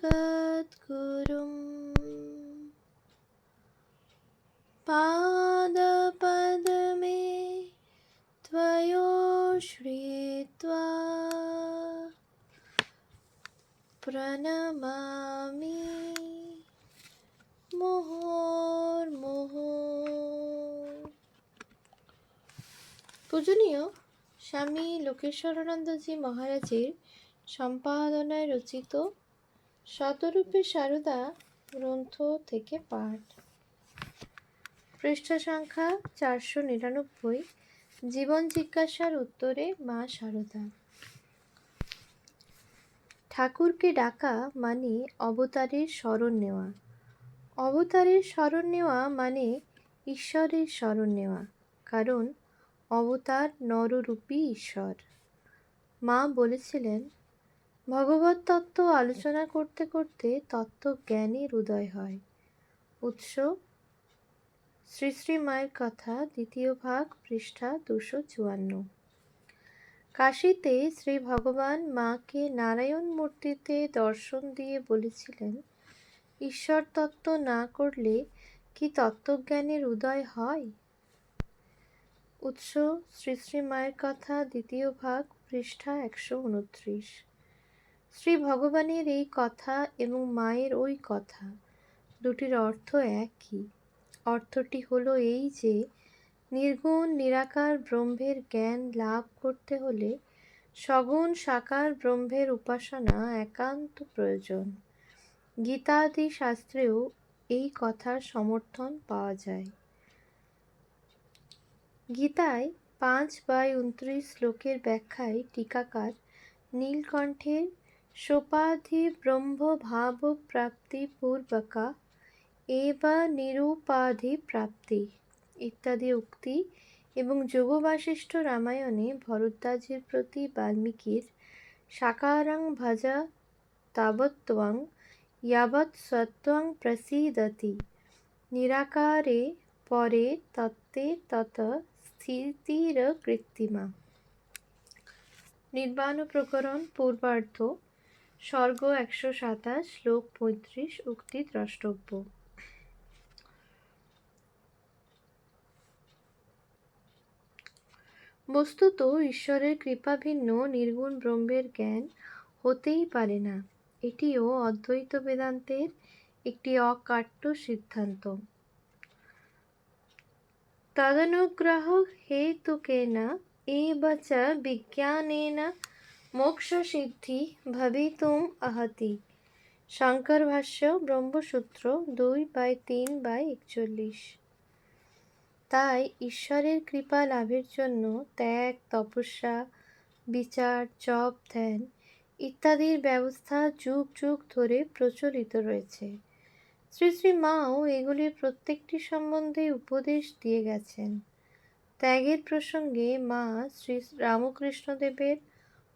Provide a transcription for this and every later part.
जगद्गुरुं पादपद्मे त्वयोश्रित्वा प्रणमामि মুহুর্মুহু। পূজনীয় স্বামী লোকেশ্বরানন্দজি মহারাজের সম্পাদনায় রচিত শতরূপে সারদা গ্রন্থ থেকে পাঠ। পৃষ্ঠা সংখ্যা 499। জীবন জিজ্ঞাসার উত্তরে মা সারদা। ঠাকুরকে ডাকা মানে অবতারের শরণ নেওয়া। অবতারের শরণ নেওয়া মানে ঈশ্বরের শরণ নেওয়া, কারণ অবতার নররূপী ঈশ্বর। মা বলেছিলেন, ভগবত তত্ত্ব আলোচনা করতে করতে তত্ত্বজ্ঞানের উদয় হয়। উৎস শ্রী শ্রী মায়ের কথা, দ্বিতীয় ভাগ, পৃষ্ঠা 254। কাশীতে শ্রী ভগবান মাকে নারায়ণ মূর্তিতে দর্শন দিয়ে বলেছিলেন, ঈশ্বর তত্ত্ব না করলে কি তত্ত্বজ্ঞানের উদয় হয়? উৎস শ্রী শ্রী মায়ের কথা, দ্বিতীয় ভাগ, পৃষ্ঠা 129। শ্রী ভগবানের এই কথা এবং মায়ের ওই কথা দুটির অর্থ একই। অর্থটি হলো এই যে, নির্গুণ নিরাকার ব্রহ্মের জ্ঞান লাভ করতে হলে সগুণ সাকার ব্রহ্মের উপাসনা একান্ত প্রয়োজন। গীতাদি শাস্ত্রেও এই কথার সমর্থন পাওয়া যায়। গীতায় 5/29 শ্লোকের ব্যাখ্যায় টিকাকার নীলকণ্ঠের সোপাধি ব্রহ্ম ভাব প্রাপ্তি পূর্বকা এবা নিরুপাধি প্রাপ্তি ইত্যাদি উক্তি এবং যোগবাশিষ্ঠ রামায়ণে ভরদ্বাজের প্রতি বাল্মীকির সাকারং ভজ তাবত্ত্বং यावৎ সত্ত্বং প্রসীদতি নিরাকারে পরে তত্ত্বে তত স্থিতির কৃত্রিমা। নির্বাণ প্রকরণ পূর্বার্ধ, সর্গ 127, শ্লোক 35, উক্তি দ্রষ্টব্য। বস্তুত ঈশ্বরের কৃপা ভিন্ন নির্গুণ ব্রহ্মের জ্ঞান হতেই পারে না। এটিও অদ্বৈত বেদান্তের একটি অকাট্য সিদ্ধান্ত। তদনুগ্রহ হেতুকেন এব চ বিজ্ঞানেন মোক্ষসিদ্ধি ভবিতুম অর্হতি। শঙ্কর ভাষ্য ব্রহ্মসূত্র 2/3/41। তাই ঈশ্বরের কৃপা লাভের জন্য ত্যাগ, তপস্যা, বিচার, জপ, ধ্যান ইত্যাদির ব্যবস্থা যুগ যুগ ধরে প্রচলিত রয়েছে। শ্রী শ্রী মাও এগুলির প্রত্যেকটি সম্বন্ধে উপদেশ দিয়ে গেছেন। ত্যাগের প্রসঙ্গে মা শ্রী রামকৃষ্ণদেবের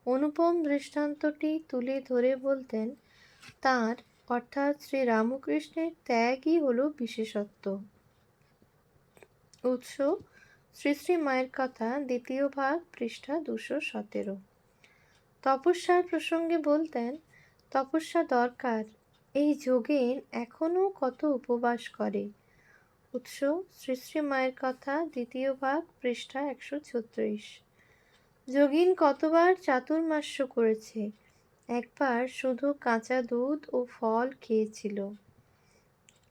অনুপম দৃষ্টান্তটি তুলে ধরে বলতেন, তাঁর অর্থাৎ শ্রী রামকৃষ্ণের ত্যাগই হল বিশেষত্ব। উৎস শ্রী শ্রী মায়ের কথা, দ্বিতীয় ভাগ, পৃষ্ঠা 217। তপস্যার প্রসঙ্গে বলতেন, তপস্যা দরকার। এই যোগেন এখনও কত উপবাস করে। উৎস শ্রী শ্রী মায়ের কথা, দ্বিতীয় ভাগ, পৃষ্ঠা 136। যোগিন কতবার চাতুর্মাস্য করেছে, একবার শুধু কাঁচা দুধ ও ফল খেয়েছিল।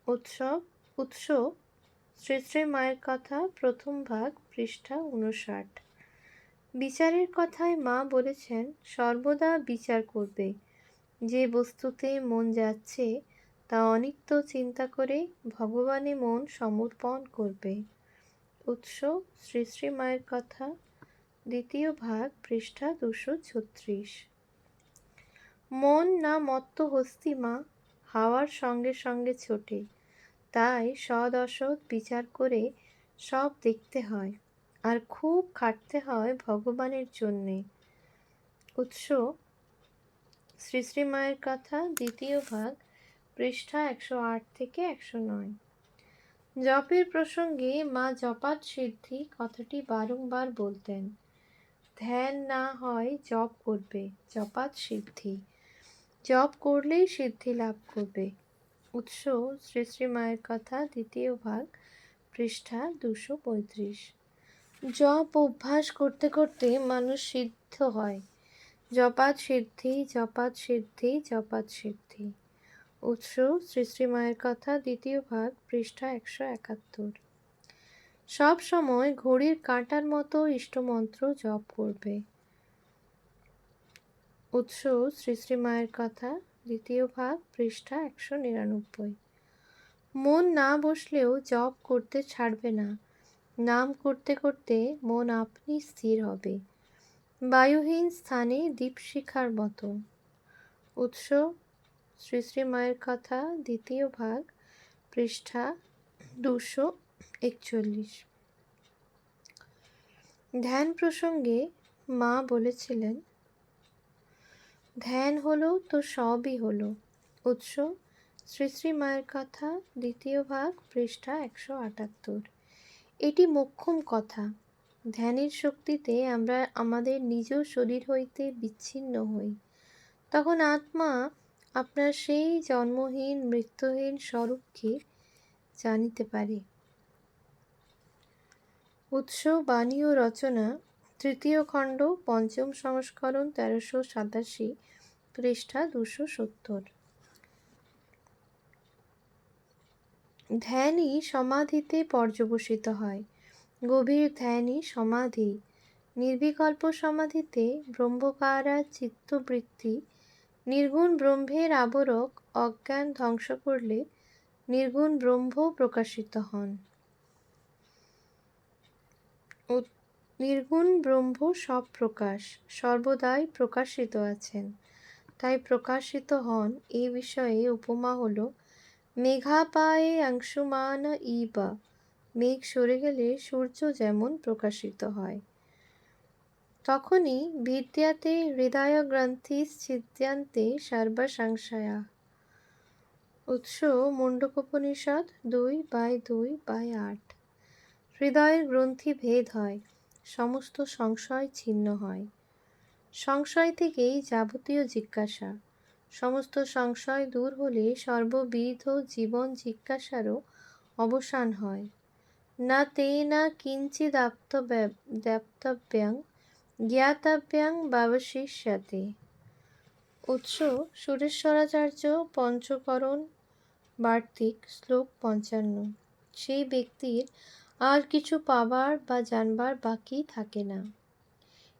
উৎস শ্রী শ্রী মায়ের কথা, প্রথম ভাগ, পৃষ্ঠা 59। বিচারের কথায় মা বলেছেন, সর্বদা বিচার করবে। যে বস্তুতে মন যাচ্ছে তা অনিত্য চিন্তা করে ভগবানে মন সমর্পণ করবে। উৎস শ্রী শ্রী মায়ের কথা, দ্বিতীয় ভাগ, পৃষ্ঠা 236। মন না মত্ত হস্তি মা, হাওয়ার সঙ্গে সঙ্গে ছোটে। তাই সৎ অসৎ বিচার করে সব দেখতে হয়, আর খুব খাটতে হয় ভগবানের জন্যে। উৎস শ্রী শ্রী মায়ের কথা, দ্বিতীয় ভাগ, পৃষ্ঠা 108 থেকে 109। জপের প্রসঙ্গে মা জপাত সিদ্ধি কথাটি বারংবার বলতেন। ধ্যান না হয় জপ করবে, জপাত সিদ্ধি। জপ করলেই সিদ্ধি লাভ করবে। উৎস শ্রী শ্রী মায়ের কথা, দ্বিতীয় ভাগ, পৃষ্ঠা 235। জপ অভ্যাস করতে করতে মানুষ সিদ্ধ হয়। জপাত সিদ্ধি, জপাত সিদ্ধি, জপাত সিদ্ধি। উৎস শ্রী শ্রী মায়ের কথা, দ্বিতীয় ভাগ, পৃষ্ঠা 171। সব সময় ঘড়ির কাঁটার মতো ইষ্টমন্ত্র জপ করবে। উৎস শ্রী শ্রী মায়ের কথা, দ্বিতীয় ভাগ, পৃষ্ঠা 199। মন না বসলেও জপ করতে ছাড়বে না। নাম করতে করতে মন আপনি স্থির হবে, বায়ুহীন স্থানে দীপশিখার মতো। উৎস শ্রী শ্রী মায়ের কথা, দ্বিতীয় ভাগ, পৃষ্ঠা 241। ধ্যান প্রসঙ্গে মা বলেছিলেন, ধ্যান হলো তো সবই হলো। উৎস শ্রী শ্রী মায়ের কথা, দ্বিতীয় ভাগ, পৃষ্ঠা 178। এটি মোক্ষম কথা। ধ্যানের শক্তিতে আমরা আমাদের নিজ শরীর হইতে বিচ্ছিন্ন হই। তখন আত্মা আপনার সেই জন্মহীন মৃত্যুহীন স্বরূপকে জানিতে পারে। উৎস বাণী ও রচনা, তৃতীয় খণ্ড, পঞ্চম সংস্করণ, 1387, পৃষ্ঠা 270। ধ্যানই সমাধিতে পর্যবসিত হয়। গভীর ধ্যানই সমাধি। নির্বিকল্প সমাধিতে ব্রহ্মকারা চিত্তবৃত্তি নির্গুণ ব্রহ্মের আবরক অজ্ঞান ধ্বংস করলে নির্গুণ ব্রহ্ম প্রকাশিত হন। নির্গুণ ব্রহ্ম সব প্রকাশ, সর্বদাই প্রকাশিত আছেন, তাই প্রকাশিত হন। এই বিষয়ে উপমা হল, মেঘাপায়ে অংশুমান ইবা। মেঘ সরে গেলে সূর্য যেমন প্রকাশিত হয়। তখনই বিদ্যাতে হৃদয় গ্রন্থি ছিদ্যান্তে সর্বসংশয়া। উৎস মুণ্ডকোপনিষদ 2/2/8। হৃদয়ের গ্রন্থি ভেদ হয়, সমস্ত সংশয় ছিন্ন হয়। সংশয় থেকেই যাবতীয় জিজ্ঞাসা। সমস্ত সংশয় দূর হলে সর্ববিধ জীবন জিজ্ঞাসারও অবসান হয়। না তে না কিঞ্চিদাপ্তব্যং জ্ঞাতব্যং ব্যবশিষ্যতে। উৎস সুরেশ্বরাচার্য পঞ্চকরণ বার্তিক, শ্লোক 55। সেই ব্যক্তির আর কিছু পাবার বা জানবার বাকি থাকে না।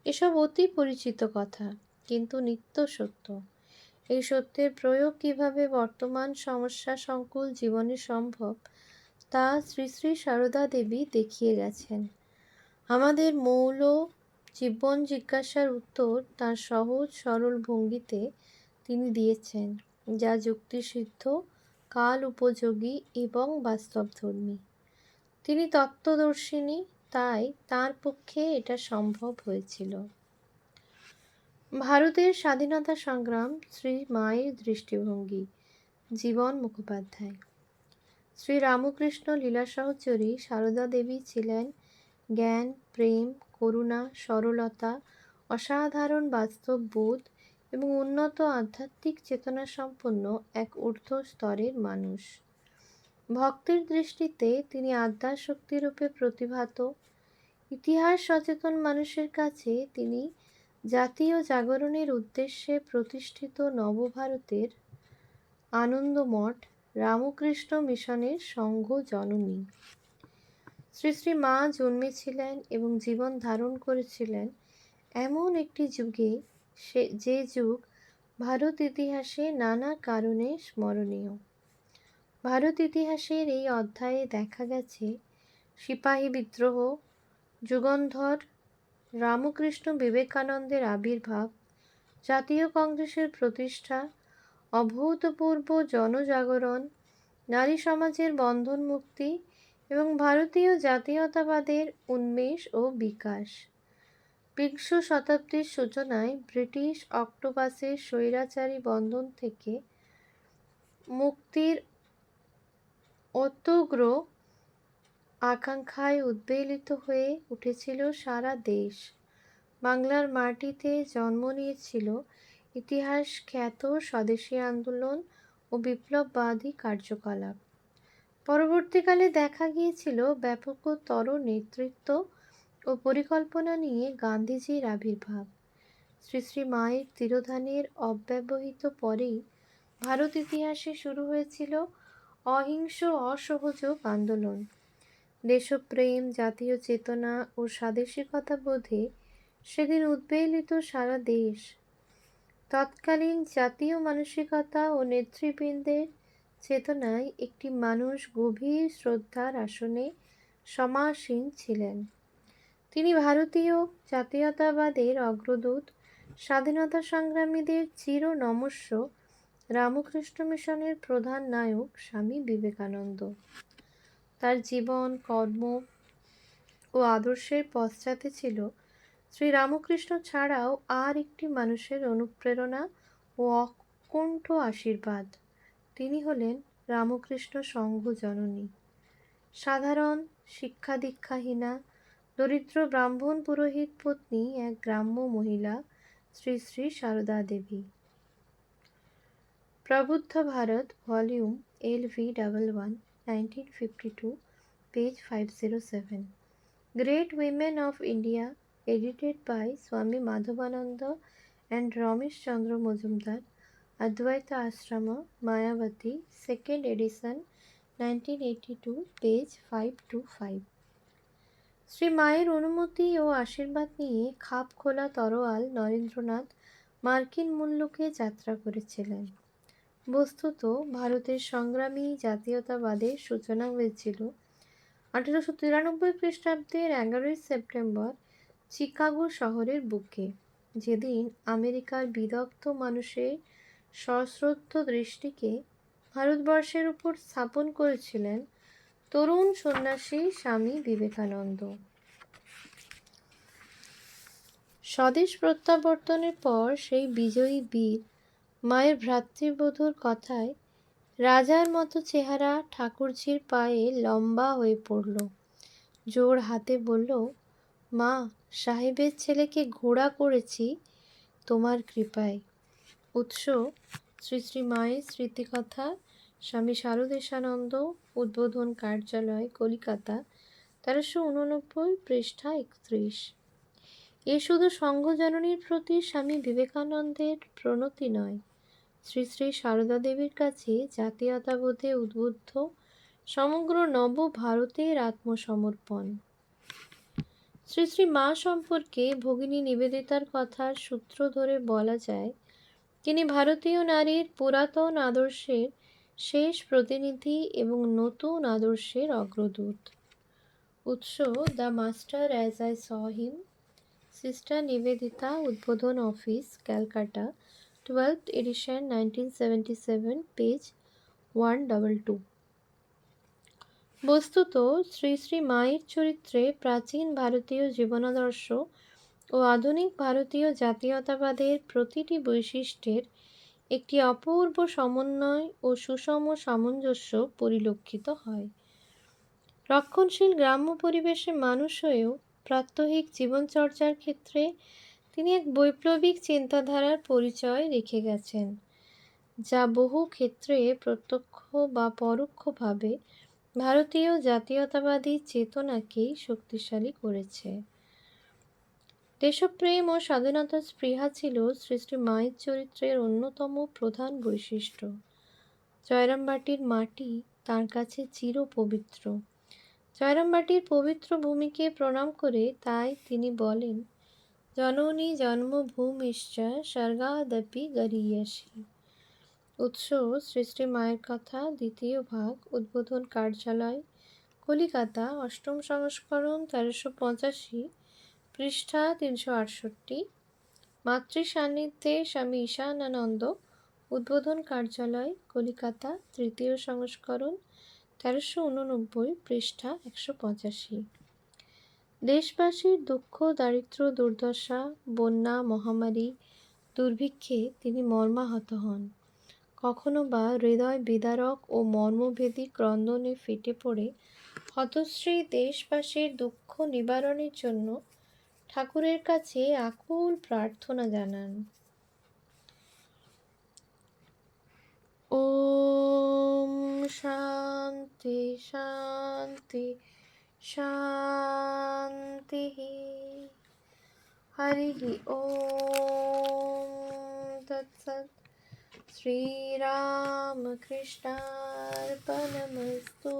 এসব অতি পরিচিত কথা, কিন্তু নিত্য সত্য। এই সত্যের প্রয়োগ কিভাবে বর্তমান সমস্যা সংকুল জীবনে সম্ভব, তা শ্রী শ্রী সারদা দেবী দেখিয়ে গেছেন। আমাদের মৌল জীবন জিজ্ঞাসার উত্তর তাঁর সহজ সরল ভঙ্গিতে তিনি দিয়েছেন, যা যুক্তিসিদ্ধ, কাল উপযোগী এবং বাস্তবধর্মী। তিনি তত্ত্বদর্শিনী, তাই তাঁর পক্ষে এটা সম্ভব হয়েছিল। ভারতের স্বাধীনতা সংগ্রাম, শ্রী মায়ের দৃষ্টিভঙ্গি, জীবন মুখোপাধ্যায়। শ্রী রামকৃষ্ণ লীলা সহচরী সারদা দেবী ছিলেন জ্ঞান, প্রেম, করুণা, সরলতা, অসাধারণ বাস্তব বোধ এবং উন্নত আধ্যাত্মিক চেতনা সম্পন্ন এক ঊর্ধ্ব স্তরের মানুষ। ভক্তের দৃষ্টিতে তিনি আদ্যাশক্তিরূপে প্রতিভাত। ইতিহাস সচেতন মানুষের কাছে তিনি জাতীয় জাগরণের উদ্দেশ্যে প্রতিষ্ঠিত নবভারতের আনন্দমঠ রামকৃষ্ণ মিশনের সংঘ জননী। শ্রী শ্রী মা জন্মেছিলেন এবং জীবন ধারণ করেছিলেন এমন একটি যুগে, যে যুগ ভারত ইতিহাসে নানা কারণে স্মরণীয়। ভারত ইতিহাসের এই অধ্যায়ে দেখা গেছে সিপাহী বিদ্রোহ, যুগন্ধর, রামকৃষ্ণ বিবেকানন্দের আবির্ভাব, জাতীয় কংগ্রেসের প্রতিষ্ঠা, অভূতপূর্ব জনজাগরণ, নারী সমাজের বন্ধন মুক্তি এবং ভারতীয় জাতীয়তাবাদের উন্মেষ ও বিকাশ। বিংশ শতাব্দীর সূচনায় ব্রিটিশ অক্টোপাসের স্বৈরাচারী বন্ধন থেকে মুক্তির অত্যগ্র আকাঙ্ক্ষায় উদ্বেলিত হয়ে উঠেছিল সারা দেশ। বাংলার মাটিতে জন্ম নিয়েছিল ইতিহাস খ্যাত স্বদেশী আন্দোলন ও বিপ্লববাদী কার্যকলাপ। পরবর্তীকালে দেখা গিয়েছিল ব্যাপকতর নেতৃত্ব ও পরিকল্পনা নিয়ে গান্ধীজির আবির্ভাব। শ্রী শ্রী মায়ের তিরোধানের অব্যবহিত পরেই ভারত ইতিহাসে শুরু হয়েছিল অহিংস অসহযোগ আন্দোলন। দেশপ্রেম, জাতীয় চেতনা ও স্বাদেশিকতা বোধে সেদিন উদ্বেলিত সারা দেশ। তৎকালীন জাতীয় মানসিকতা ও নেতৃবৃন্দের চেতনায় একটি মানুষ গভীর শ্রদ্ধার আসনে সমাসীন ছিলেন। তিনি ভারতীয় জাতীয়তাবাদের অগ্রদূত, স্বাধীনতা সংগ্রামীদের চির নমস্য রামকৃষ্ণ মিশনের প্রধান নায়ক স্বামী বিবেকানন্দ। তার জীবন, কর্ম ও আদর্শের পশ্চাতে ছিল শ্রী রামকৃষ্ণ ছাড়াও আর একটি মানুষের অনুপ্রেরণা ও অকুণ্ঠ আশীর্বাদ। তিনি হলেন রামকৃষ্ণ সংঘ জননী। সাধারণ শিক্ষা দীক্ষাহীনা দরিদ্র ব্রাহ্মণ পুরোহিত পত্নী এক গ্রাম্য মহিলা শ্রী শ্রী সারদা দেবী। প্রবুদ্ধ Bharat, volume LV11, 1952, page 507. Great Women of India, edited by Swami Madhavananda and Ramesh Chandra Majumdar, Advaita Ashrama, Mayavati, 2nd edition, 1982, page 525. Shri মায়ের অনুমতি ও আশীর্বাদ নিয়ে খাপ খোলা তরোয়াল নরেন্দ্রনাথ মার্কিন মুলুকে যাত্রা করেছিলেন। বস্তুত ভারতের সংগ্রামী জাতীয়তাবাদের সূচনা হয়েছিল 1893 খ্রিস্টাব্দের 11 সেপ্টেম্বর চিকাগো শহরের বুকে, যেদিন আমেরিকার বিদগ্ধ মানুষের সশ্রদ্ধ দৃষ্টিকে ভারতবর্ষের উপর স্থাপন করেছিলেন তরুণ সন্ন্যাসী স্বামী বিবেকানন্দ। স্বদেশ প্রত্যাবর্তনের পর সেই বিজয়ী বীর মায়ের ভ্রাতৃবধূর কথায় রাজার মতো চেহারা ঠাকুরঝির পায়ে লম্বা হয়ে পড়ল। জোর হাতে বলল, মা, সাহেবের ছেলেকে ঘোড়া করেছি তোমার কৃপায়। উৎস: শ্রী শ্রী মায়ের স্মৃতিকথা, স্বামী শারদেশানন্দ, উদ্বোধন কার্যালয়, কলিকাতা, 1389, পৃষ্ঠা 31। এ শুধু সংঘজননীর প্রতি স্বামী বিবেকানন্দের প্রণতি নয়, শ্রী শ্রী সারদা দেবীর কাছে জাতীয়তাবোধে উদ্বুদ্ধ সমগ্র নব ভারতের আত্মসমর্পণ। শ্রী শ্রী মা সম্পর্কে ভগিনী নিবেদিতার কথার সূত্র ধরে বলা যায়, তিনি ভারতীয় নারীর পুরাতন আদর্শের শেষ প্রতিনিধি এবং নতুন আদর্শের অগ্রদূত। উৎস: the master as I saw him, sister Nivedita, উদ্বোধন office, Calcutta, 12th edition, 1977, page 122। বস্তুত শ্রী শ্রী মায়ের চরিত্রে প্রাচীন ভারতীয় জীবনাদর্শ ও আধুনিক ভারতীয় জাতীয়তাবাদের প্রতিটি বৈশিষ্ট্যের একটি অপূর্ব সমন্বয় ও সুষম সামঞ্জস্য পরিলক্ষিত হয়। রক্ষণশীল গ্রাম্য পরিবেশে মানুষ হয়েও প্রাত্যহিক জীবনচর্চার ক্ষেত্রে তিনি এক বৈপ্লবিক চিন্তাধারার পরিচয় রেখে গেছেন, যা বহু ক্ষেত্রে প্রত্যক্ষ বা পরোক্ষভাবে ভারতীয় জাতীয়তাবাদী চেতনাকেই শক্তিশালী করেছে। দেশপ্রেম ও স্বাধীনতার স্পৃহা ছিল শ্রী শ্রী মায়ের চরিত্রের অন্যতম প্রধান বৈশিষ্ট্য। জয়রামবাটির মাটি তাঁর কাছে চির পবিত্র। জয়রামবাটির পবিত্র ভূমিকে প্রণাম করে তাই তিনি বলেন, জননী জন্মভূমিশ্চ স্বর্গাদপি গরীয়সী। উৎস: শ্রী শ্রী মায়ের কথা, দ্বিতীয় ভাগ, উদ্বোধন কার্যালয়, কলিকাতা, 8ম সংস্করণ, 1385, পৃষ্ঠা 368। মাতৃ সান্নিধ্যে স্বামী ঈশানানন্দ, উদ্বোধন কার্যালয়, কলিকাতা, 3য় সংস্করণ, 1389, পৃষ্ঠা 185। দেশবাসীর দুঃখ, দারিদ্র্য, দুর্দশা, বন্যা, মহামারী, দুর্ভিক্ষে তিনি মর্মাহত হন। কখনো বা হৃদয় বিদারক ও মর্মভেদী ক্রন্দনে ফেটে পড়ে হতশ্রী দেশবাসীর দুঃখ নিবারণের জন্য ঠাকুরের কাছে আকুল প্রার্থনা জানান। ওম শান্তি শান্তি শান্তি। হরিঃ ওম তৎসৎ। শ্রীরামকৃষ্ণার্পণমস্তু।